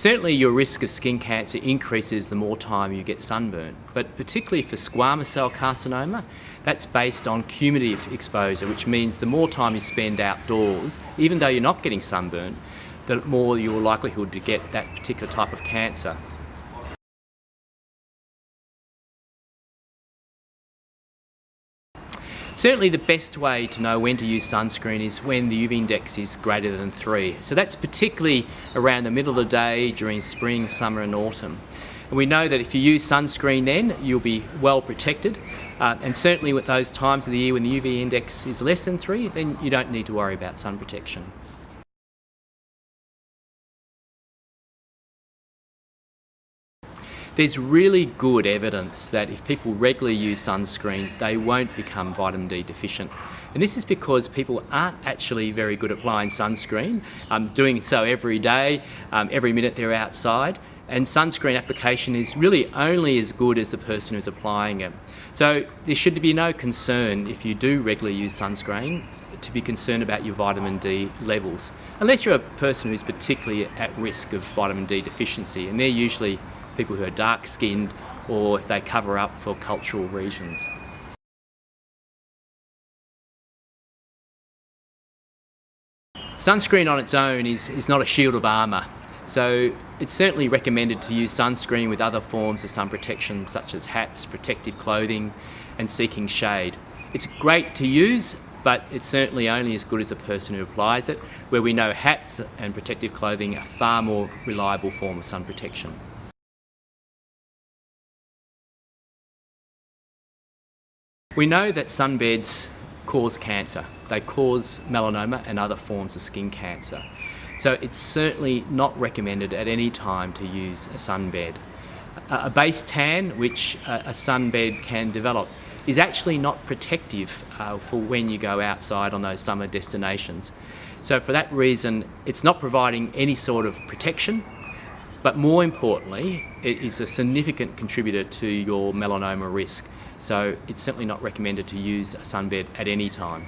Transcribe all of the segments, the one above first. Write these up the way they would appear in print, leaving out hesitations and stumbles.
Certainly your risk of skin cancer increases the more time you get sunburn, but particularly for squamous cell carcinoma, that's based on cumulative exposure, which means the more time you spend outdoors, even though you're not getting sunburn, the more your likelihood to get that particular type of cancer. Certainly the best way to know when to use sunscreen is when the UV index is greater than 3. So that's particularly around the middle of the day during spring, summer and autumn. And we know that if you use sunscreen then, you'll be well protected. And certainly with those times of the year when the UV index is less than 3, then you don't need to worry about sun protection. There's really good evidence that if people regularly use sunscreen, they won't become vitamin D deficient. And this is because people aren't actually very good at applying sunscreen, doing so every day, every minute they're outside. And sunscreen application is really only as good as the person who's applying it. So there should be no concern if you do regularly use sunscreen to be concerned about your vitamin D levels, unless you're a person who's particularly at risk of vitamin D deficiency, and they're usually people who are dark-skinned or they cover up for cultural reasons. Sunscreen on its own is not a shield of armour, so it's certainly recommended to use sunscreen with other forms of sun protection such as hats, protective clothing and seeking shade. It's great to use, but it's certainly only as good as the person who applies it, where we know hats and protective clothing are far more reliable form of sun protection. We know that sunbeds cause cancer. They cause melanoma and other forms of skin cancer. So it's certainly not recommended at any time to use a sunbed. A base tan, which a sunbed can develop, is actually not protective for when you go outside on those summer destinations. So for that reason, it's not providing any sort of protection, but more importantly, it is a significant contributor to your melanoma risk. So it's certainly not recommended to use a sunbed at any time.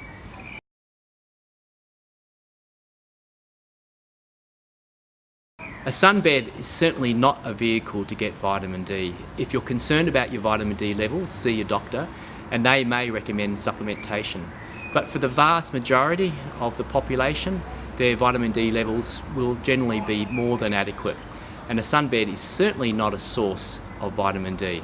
A sunbed is certainly not a vehicle to get vitamin D. If you're concerned about your vitamin D levels, see your doctor, and they may recommend supplementation. But for the vast majority of the population, their vitamin D levels will generally be more than adequate. And a sunbed is certainly not a source of vitamin D.